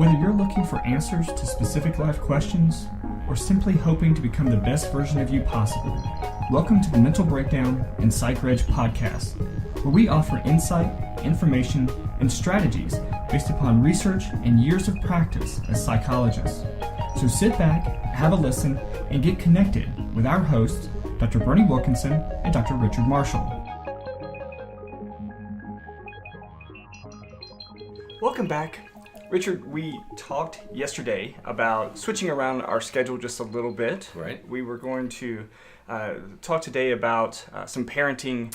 Whether you're looking for answers to specific life questions or simply hoping to become the best version of you possible, welcome to the Mental Breakdown and Psych Reg podcast, where we offer insight, information, and strategies based upon research and years of practice as psychologists. So sit back, have a listen, and get connected with our hosts, Dr. Bernie Wilkinson and Dr. Richard Marshall. Welcome back. Richard, we talked yesterday about switching around our schedule just a little bit. Right. We were going to talk today about some parenting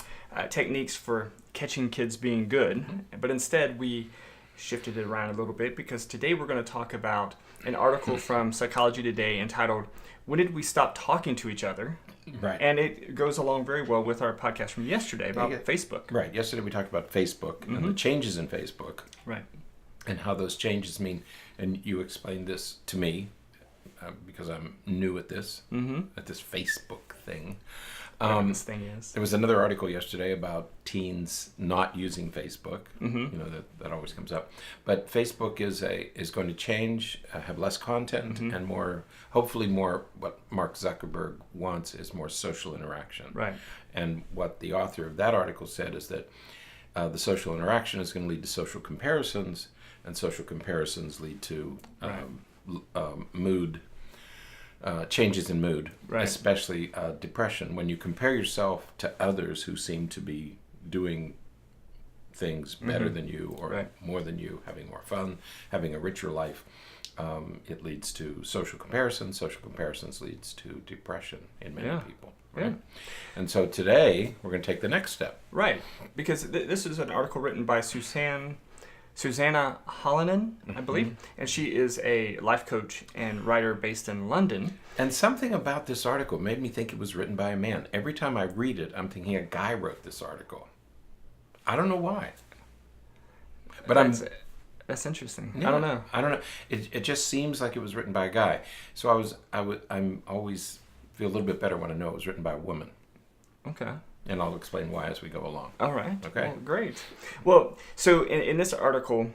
techniques for catching kids being good, but instead we shifted it around a little bit because today we're going to talk about an article from Psychology Today entitled, "When Did We Stop Talking to Each Other?" Right. And it goes along very well with our podcast from yesterday about Facebook. Right. Yesterday we talked about Facebook and the changes in Facebook. Right. And how those changes mean. And you explained this to me because I'm new at this, at this Facebook thing. This thing is. There was another article yesterday about teens not using Facebook. You know, that always comes up. But Facebook is going to change, have less content, and more, hopefully more, what Mark Zuckerberg wants is more social interaction. Right. And what the author of that article said is that the social interaction is going to lead to social comparisons, and social comparisons lead to mood changes in mood, especially depression. When you compare yourself to others who seem to be doing things better than you or more than you, having more fun, having a richer life, it leads to social comparisons. Social comparisons leads to depression in many people. Right? Yeah. And so today we're going to take the next step. Right, because this is an article written by Susanna Hallinan, I believe, and she is a life coach and writer based in London. And something about this article made me think it was written by a man. Every time I read it, I'm thinking a guy wrote this article. I don't know why. But that's interesting. Yeah, I don't know. It just seems like it was written by a guy. So I'm always feel a little bit better when I know it was written by a woman. Okay. And I'll explain why as we go along. All right. Okay. Well, great. Well, so in this article,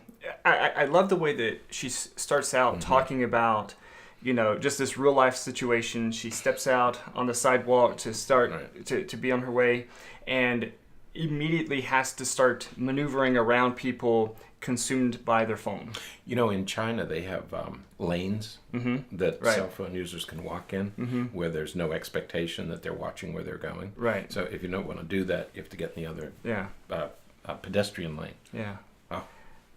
I love the way that she starts out talking about, you know, just this real life situation. She steps out on the sidewalk to start to be on her way, and immediately has to start maneuvering around people consumed by their phone. You know, in China they have lanes that cell phone users can walk in where there's no expectation that they're watching where they're going. Right. So if you don't want to do that, you have to get in the other pedestrian lane. Yeah. Oh.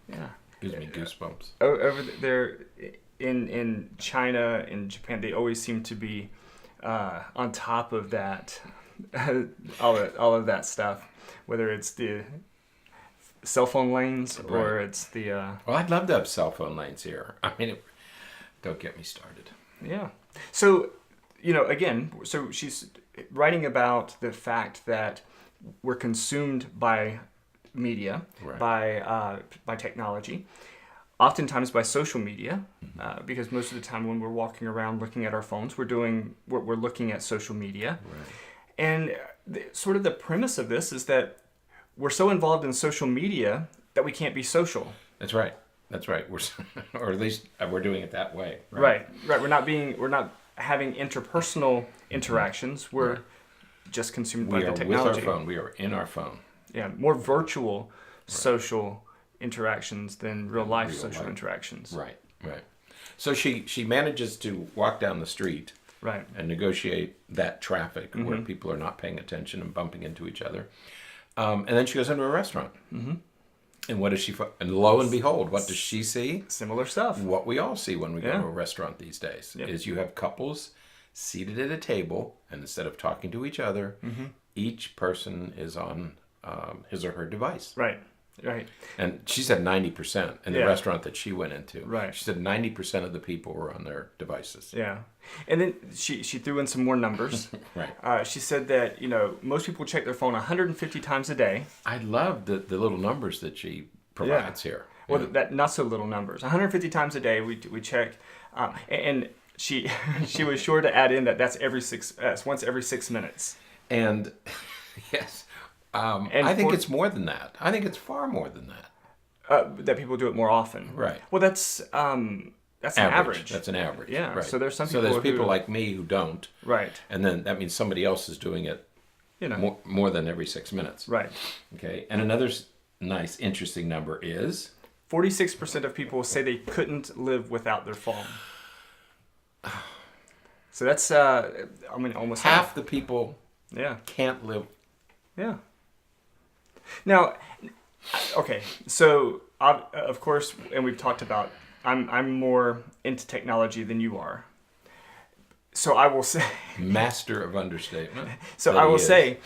Yeah. Gives me goosebumps. Over there in China and Japan, they always seem to be on top of that, all of that stuff, whether it's the cell phone lanes or it's the well, I'd love to have cell phone lanes here. I mean, don't get me started. Yeah. So, you know, again, so she's writing about the fact that we're consumed by media, by technology, oftentimes by social media, because most of the time when we're walking around looking at our phones, we're looking at social media. And sort of the premise of this is that we're so involved in social media that we can't be social. That's right. Or at least we're doing it that way. Right. We're not having interpersonal interactions. We're just consumed by the technology. We are with our phone. We are in our phone. Yeah, more virtual social interactions than real life social interactions. Right. So she manages to walk down the street and negotiate that traffic where people are not paying attention and bumping into each other. And then she goes into a restaurant. And what does she? And lo and behold, what does she see? Similar stuff. What we all see when we go to a restaurant these days is you have couples seated at a table, and instead of talking to each other, each person is on his or her device. Right. And she said 90% in the restaurant that she went into. Right. She said 90% of the people were on their devices. Yeah. And then she threw in some more numbers. She said that, you know, most people check their phone 150 times a day. I love the little numbers that she provides here. Well, that not so little numbers. 150 times a day we check. And she was sure to add in that's once every 6 minutes. And yes. I think it's more than that. I think it's far more than that. That people do it more often. Right. Well, that's an average. That's an average. Yeah. Right. So there's some people. So there's people who, like me who don't. Right. And then that means somebody else is doing it. More than every 6 minutes. Right. Okay. And another nice, interesting number is 46% of people say they couldn't live without their phone. So that's, almost half the people. Yeah. Can't live. Yeah. Now, okay. So of course, and we've talked about, I'm more into technology than you are. So I will say, master of understatement. So I will say,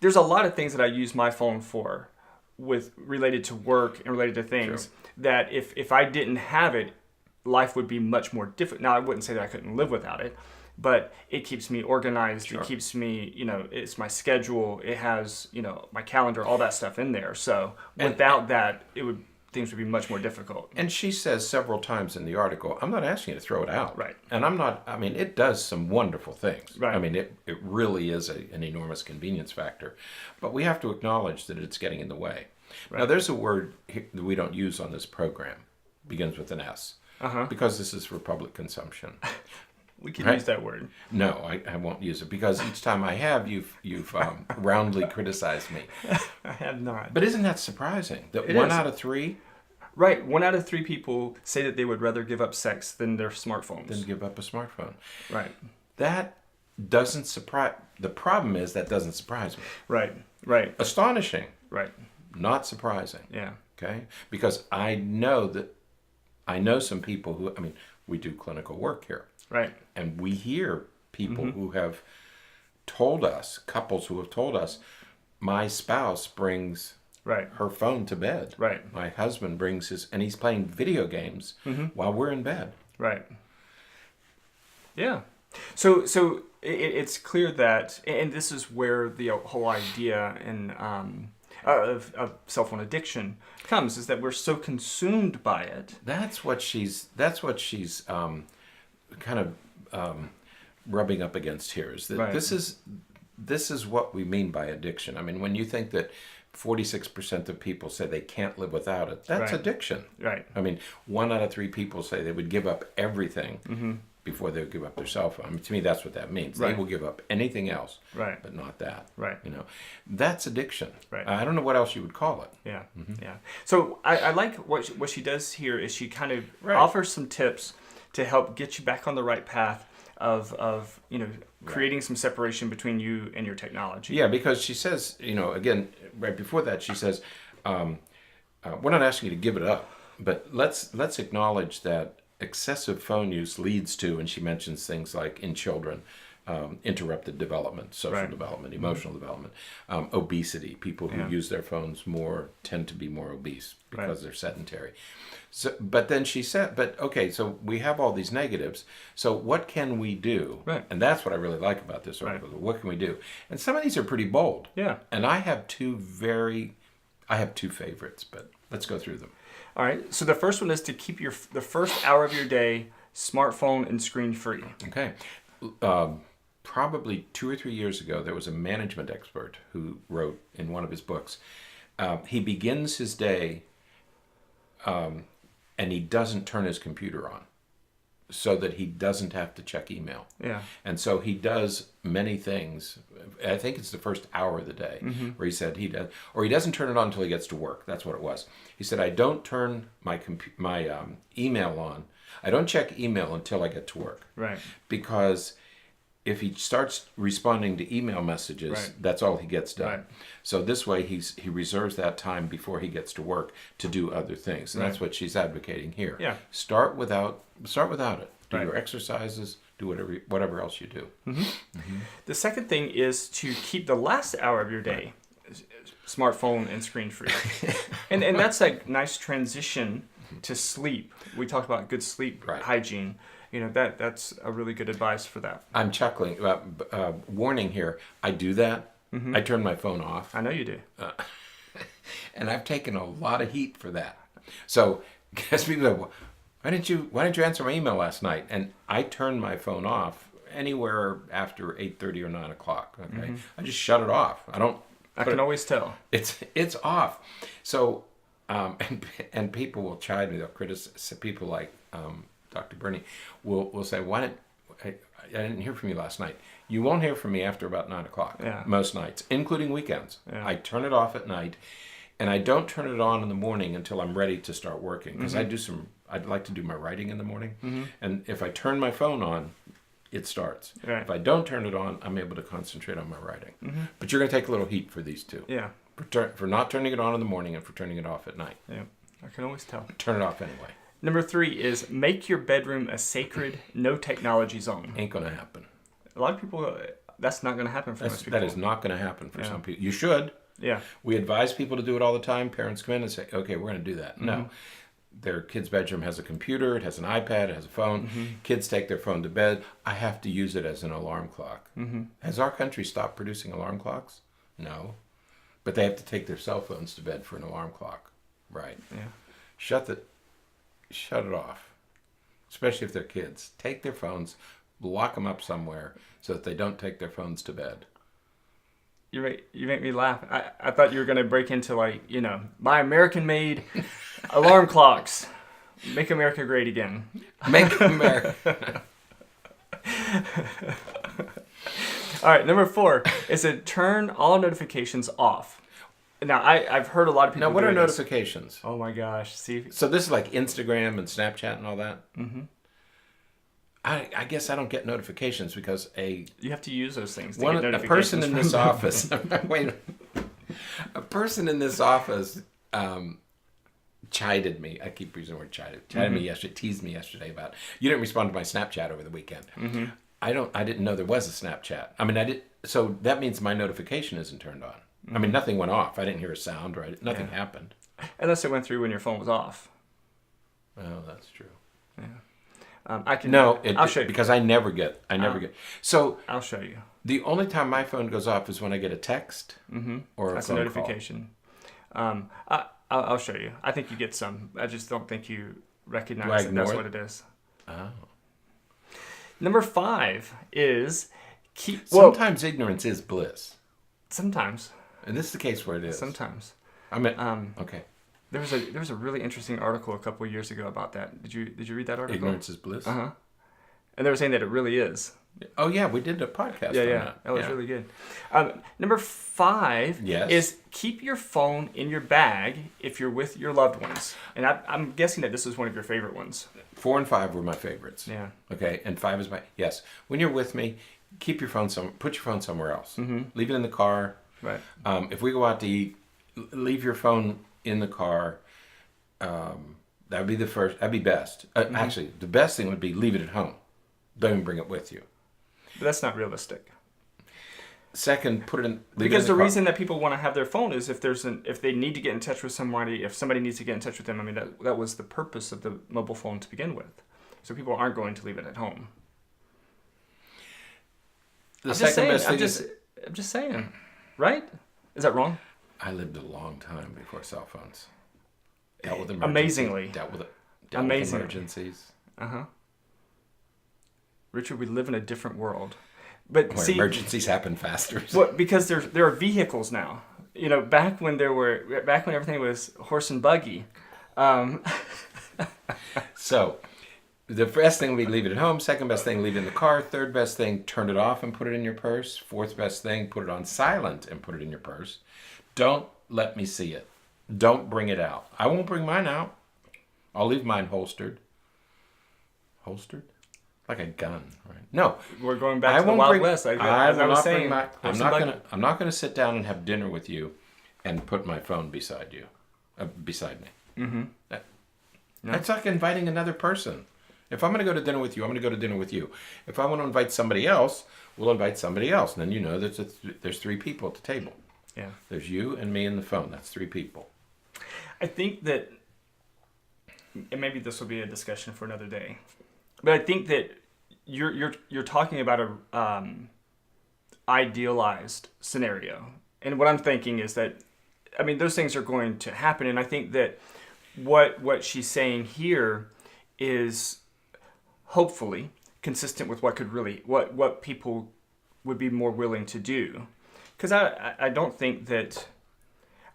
there's a lot of things that I use my phone for, related to work and related to things. Sure. That if I didn't have it, life would be much more difficult. Now I wouldn't say that I couldn't live without it, but it keeps me organized. Sure. It keeps me, it's my schedule. It has, my calendar, all that stuff in there. So without that, things would be much more difficult. And she says several times in the article, I'm not asking you to throw it out. Right. And it does some wonderful things. Right. It really is an enormous convenience factor. But we have to acknowledge that it's getting in the way. Right. Now, there's a word that we don't use on this program. Begins with an S. Uh-huh. Because this is for public consumption. We can use that word. No, I won't use it because each time I have, you've roundly criticized me. I have not. But isn't that surprising? That one out of three? Right. 1 out of 3 people say that they would rather give up sex than their smartphones. Than give up a smartphone. Right. That doesn't surprise... The problem is that doesn't surprise me. Right. Right. Astonishing. Right. Not surprising. Yeah. Okay? Because I know some people who... we do clinical work here. Right. And we hear people who have told us, couples who have told us, my spouse brings her phone to bed. Right. My husband brings and he's playing video games while we're in bed. Right. Yeah. So it's clear that, and this is where the whole idea of cell phone addiction comes, is that we're so consumed by it. That's what she's kind of rubbing up against here, is that this is what we mean by addiction. When you think that 46% of people say they can't live without it, that's addiction. Right. 1 out of 3 people say they would give up everything before they would give up their cell phone. To me, that's what that means. Right. They will give up anything else, but not that. Right. That's addiction. Right. I don't know what else you would call it. Yeah. Yeah. So I like what she does here is she kind of offers some tips to help get you back on the right path of creating some separation between you and your technology. Yeah, because she says, again, right before that, she says, we're not asking you to give it up, but let's acknowledge that excessive phone use leads to, and she mentions things like in children, interrupted development, social development, emotional development, obesity. People who use their phones more tend to be more obese because they're sedentary. So, but then she said, okay, so we have all these negatives. So what can we do? Right. And that's what I really like about this article. Right. What can we do? And some of these are pretty bold. Yeah. And I have two favorites, but let's go through them. All right. So the first one is to keep the first hour of your day smartphone and screen free. Okay. Probably 2 or 3 years ago, there was a management expert who wrote in one of his books, he begins his day and he doesn't turn his computer on so that he doesn't have to check email. Yeah. And so he does many things. I think it's the first hour of the day where he said he does, or he doesn't turn it on until he gets to work. That's what it was. He said, I don't turn my email on. I don't check email until I get to work. Right. Because if he starts responding to email messages, that's all he gets done. Right. So this way he reserves that time before he gets to work to do other things. And that's what she's advocating here. Yeah. Start without it. Do your exercises, do whatever else you do. The second thing is to keep the last hour of your day smartphone and screen free. and that's a nice transition to sleep. We talked about good sleep hygiene. That's a really good advice for that. I'm chuckling. Warning here, I do that. I turn my phone off. I know you do. And I've taken a lot of heat for that. So, guess people go, why didn't you answer my email last night? And I turn my phone off anywhere after 8:30 or 9 o'clock. Okay, I just shut it off. I can always tell. It's off. So And people will chide me. They'll criticize. People like Dr. Bernie will say, "Why didn't I didn't hear from you last night?" You won't hear from me after about 9:00. Yeah. Most nights, including weekends. Yeah. I turn it off at night, and I don't turn it on in the morning until I'm ready to start working, because I'd like to do my writing in the morning, and if I turn my phone on, it starts. Right. If I don't turn it on, I'm able to concentrate on my writing. But you're going to take a little heat for these two. Yeah. For not turning it on in the morning and for turning it off at night. Yeah. I can always tell. Turn it off anyway. Number 3 is make your bedroom a sacred, no technology zone. Ain't going to happen. A lot of people, that's not going to happen for most people. That is not going to happen for some people. You should. Yeah. We advise people to do it all the time. Parents come in and say, okay, we're going to do that. No. Their kid's bedroom has a computer, it has an iPad, it has a phone. Kids take their phone to bed. I have to use it as an alarm clock. Has our country stopped producing alarm clocks? No. But they have to take their cell phones to bed for an alarm clock. Right. Yeah. Shut it off. Especially if they're kids. Take their phones, lock them up somewhere so that they don't take their phones to bed. You make me laugh. I thought you were going to break into buy American-made alarm clocks. Make America great again. Make America. All right, number 4 is to turn all notifications off. Now, I've heard a lot of people. Now, what are doing this. notifications? Oh my gosh! See. So this is like Instagram and Snapchat and all that. I guess I don't get notifications because you have to use those things. A person in this office. Wait. A person in this office chided me. I keep using the word chided. Chided me yesterday. Teased me yesterday about you didn't respond to my Snapchat over the weekend. I didn't know there was a Snapchat. I mean, I did. So that means my notification isn't turned on. I mean, nothing went off. I didn't hear a sound, right? Nothing happened. Unless it went through when your phone was off. Oh, that's true. Yeah. I can. I'll show you. Because I never get. So I'll show you. The only time my phone goes off is when I get a text or That's a phone notification. I'll show you. I think you get some. I just don't think you recognize that that's what it is. Oh. Number 5 is Sometimes ignorance is bliss. Sometimes. And this is the case where it is. Sometimes. I mean, okay. There was a really interesting article a couple of years ago about that. Did you read that article? Ignorance is bliss. And they were saying that it really is. Oh yeah, we did a podcast. Yeah. That was really good. Number 5 is keep your phone in your bag if you're with your loved ones. And I'm guessing that this is one of your favorite ones. 4 and 5 were my favorites. Yeah. Okay, and 5 is yes. When you're with me, keep your phone put your phone somewhere else. Leave it in the car. Right. If we go out to eat, leave your phone in the car. That'd be the first. That'd be best. Actually, the best thing would be leave it at home. Don't even bring it with you. But that's not realistic. Second, put it in. Because the reason that people want to have their phone is if they need to get in touch with somebody, if somebody needs to get in touch with them. I mean, that was the purpose of the mobile phone to begin with. So people aren't going to leave it at home. I'm just saying, right? Is that wrong? I lived a long time before cell phones. Dealt with amazingly. Dealt with emergencies. Richard, we live in a different world. But where emergencies happen faster. Because there are vehicles now. You know, back when everything was horse and buggy. So, the best thing would be leave it at home. Second best thing, leave it in the car. Third best thing, turn it off and put it in your purse. Fourth best thing, put it on silent and put it in your purse. Don't let me see it. Don't bring it out. I won't bring mine out. I'll leave mine holstered. Holstered? Like a gun, right? No. We're going back to the Wild West. I'm not going to sit down and have dinner with you and put my phone beside me. That's like inviting another person. If I'm going to go to dinner with you, I'm going to go to dinner with you. If I want to invite somebody else, we'll invite somebody else. And then you know that there's 3 people at the table. Yeah. There's you and me and the phone. That's 3 people. I think that, and maybe this will be a discussion for another day, but I think that you're talking about a idealized scenario. And what I'm thinking is that, I mean, those things are going to happen. And I think that what she's saying here is hopefully consistent with what people would be more willing to do. Because I don't think that,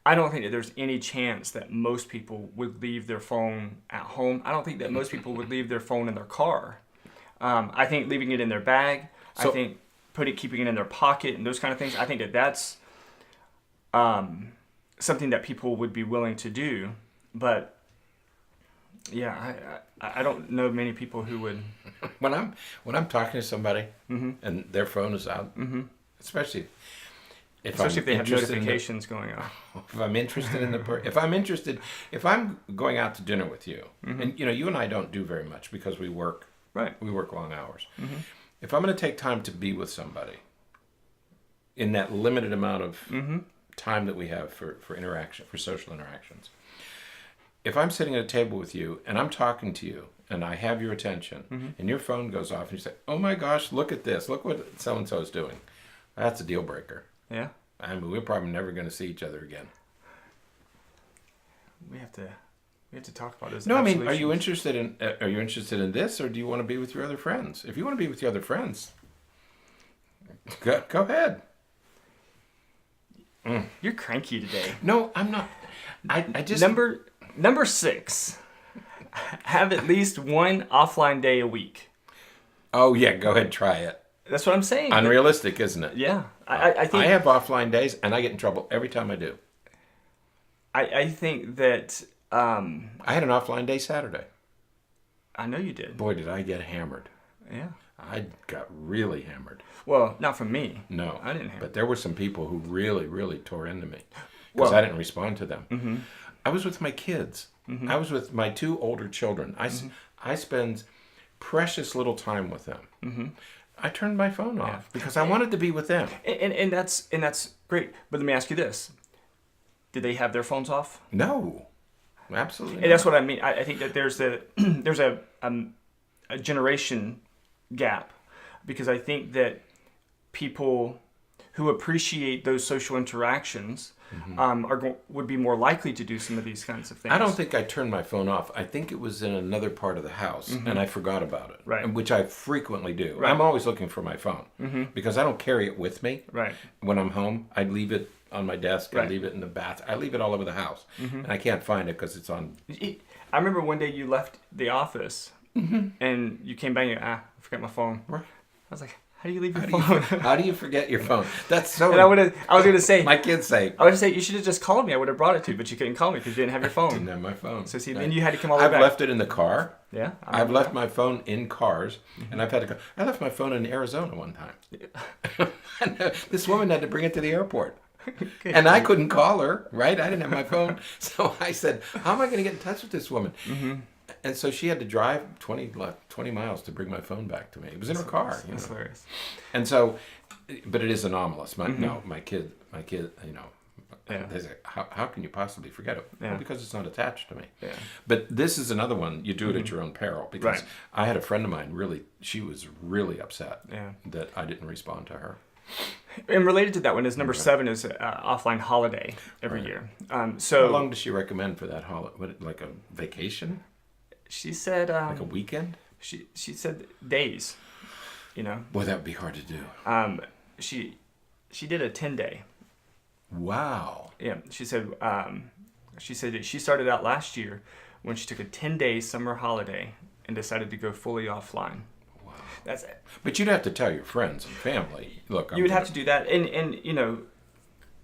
I don't think that there's any chance that most people would leave their phone at home. I don't think that most people would leave their phone in their car. I think leaving it in their bag, I think keeping it in their pocket and those kind of things, I think that that's something that people would be willing to do. But yeah, I don't know many people who would. When I'm talking to somebody and their phone is out, especially if they have notifications going on. If I'm interested in if I'm going out to dinner with you, and you and I don't do very much because we work. Right. We work long hours. If I'm going to take time to be with somebody in that limited amount of time that we have for interaction, for social interactions, if I'm sitting at a table with you and I'm talking to you and I have your attention and your phone goes off and you say, oh my gosh, look at this. Look what so-and-so is doing. That's a deal breaker. Yeah. I mean, we're probably never going to see each other again. We have to talk about this. No, I mean, are you interested in this, or do you want to be with your other friends? If you want to be with your other friends, go ahead. You're cranky today. No, I'm not. I just number 6. Have at least one offline day a week. Oh yeah, go ahead, try it. That's what I'm saying. Unrealistic, isn't it? Yeah, I think I have offline days, and I get in trouble every time I do. I think that. I had an offline day Saturday. I know you did. Boy, did I get hammered. Yeah. I got really hammered. Well, not from me. No. I didn't hammer. But there were some people who really, really tore into me because I didn't respond to them. I was with my kids. I was with my 2 older children. I spend precious little time with them. I turned my phone off because I wanted to be with them. And that's great. But let me ask you this. Did they have their phones off? No. Absolutely. And that's what I mean. I think that there's a generation gap, because I think that people who appreciate those social interactions would be more likely to do some of these kinds of things. I don't think I turned my phone off. I think it was in another part of the house, and I forgot about it, right? Which I frequently do. Right. I'm always looking for my phone because I don't carry it with me. Right. When I'm home, I leave it on my desk. Right. I leave it in the bath. I leave it all over the house, and I can't find it because it's on. I remember one day you left the office, and you came back and I forgot my phone. Right. I was like, how do you leave your phone? How do you forget your phone? That's so. And I was going to say. My kids say. I would say you should have just called me. I would have brought it to you, but you couldn't call me because you didn't have your phone. I didn't have my phone. So see, then you had to come all the way back. I've left it in the car. Yeah. I've left my phone in cars, and I've had to go. I left my phone in Arizona one time. And, this woman had to bring it to the airport. And I couldn't call her, right? I didn't have my phone. So I said, how am I going to get in touch with this woman? And so she had to drive 20 miles to bring my phone back to me. It was in her car. That's hilarious. And so, but it is anomalous. My kid, they say, how can you possibly forget it? Yeah. Well, because it's not attached to me. Yeah. But this is another one, you do it at your own peril. Because Right. I had a friend of mine, she was really upset Yeah. that I didn't respond to her. And related to that one is number 7 is offline holiday every year. So How long does she recommend for that holiday? Like a vacation? she said Like a weekend? she said days, Boy, that would be hard to do. She did a 10-day. Wow. Yeah, she said that she started out last year when she took a 10-day summer holiday and decided to go fully offline. Wow. That's it. But you'd have to tell your friends and family. Look, You would have to do that, and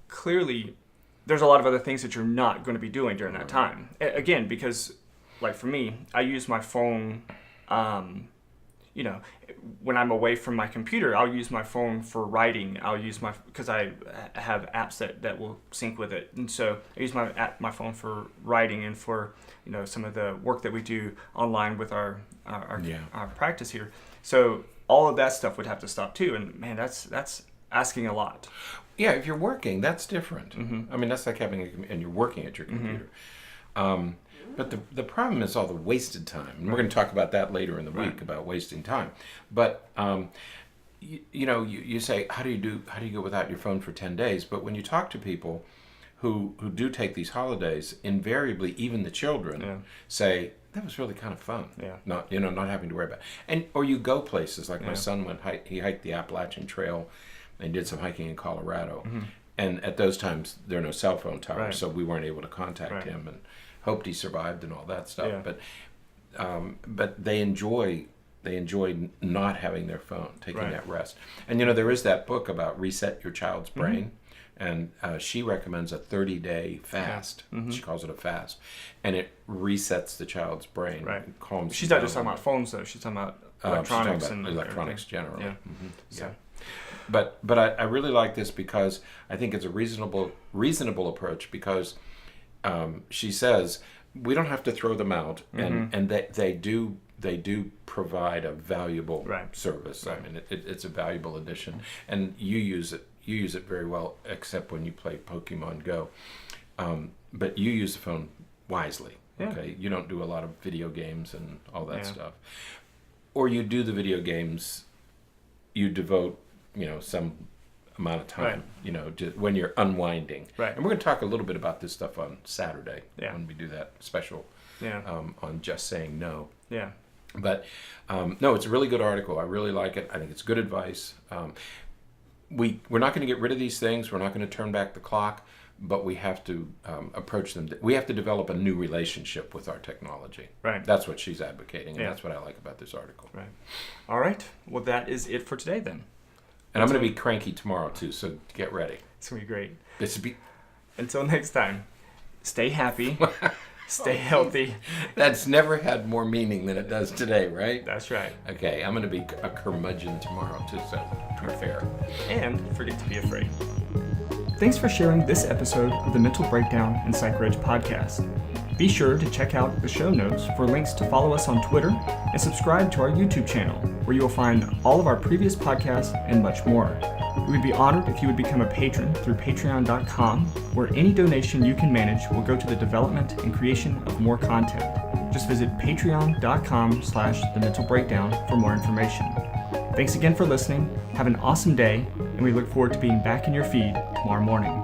clearly, there's a lot of other things that you're not going to be doing during that time. Again, because, like for me, I use my phone. When I'm away from my computer, I'll use my phone for writing. Because I have apps that will sync with it, and so I use my phone for writing and for some of the work that we do online with our practice here. So all of that stuff would have to stop too, and man, that's asking a lot. Yeah, if you're working, that's different. I mean, that's like and you're working at your computer. But the problem is all the wasted time. And we're going to talk about that later in the week, about wasting time. But you say, how do you go without your phone for 10 days? But when you talk to people who do take these holidays, invariably even the children say, that was really kind of fun. Yeah. Not having to worry about it. Or you go places like my son he hiked the Appalachian Trail and did some hiking in Colorado. And at those times, there are no cell phone towers, Right. so we weren't able to contact him, and hoped he survived and all that stuff. Yeah. But they enjoy not having their phone, taking Right. that rest. And there is that book about reset your child's brain, and she recommends a 30-day fast. She calls it a fast, and it resets the child's brain. Right. It calms. She's them not just down. talking about phones though. She's talking about She's electronics talking about and electronics everything. generally. Yeah. Yeah. So. But I really like this because I think it's a reasonable approach, because she says we don't have to throw them out, and they do provide a valuable service. Right. I mean, it's a valuable addition, and you use it very well, except when you play Pokemon Go. But you use the phone wisely. Yeah. Okay, you don't do a lot of video games and all that Yeah. stuff, or you do the video games. You devote some amount of time, just when you're unwinding. Right. And we're going to talk a little bit about this stuff on Saturday when we do that special on just saying no. Yeah. But no, it's a really good article. I really like it. I think it's good advice. We're not going to get rid of these things. We're not going to turn back the clock, but we have to approach them. We have to develop a new relationship with our technology. Right. That's what she's advocating, and that's what I like about this article. Right. All right. Well, that is it for today then. And I'm going to be cranky tomorrow too, so get ready. It's going to be great. This will be. Until next time, stay happy, stay healthy. That's never had more meaning than it does today, right? That's right. Okay, I'm going to be a curmudgeon tomorrow too, so be fair. And forget to be afraid. Thanks for sharing this episode of the Mental Breakdown and Psych Reg podcast. Be sure to check out the show notes for links to follow us on Twitter and subscribe to our YouTube channel, where you will find all of our previous podcasts and much more. We would be honored if you would become a patron through patreon.com, where any donation you can manage will go to the development and creation of more content. Just visit patreon.com/thementalbreakdown for more information. Thanks again for listening. Have an awesome day, and we look forward to being back in your feed tomorrow morning.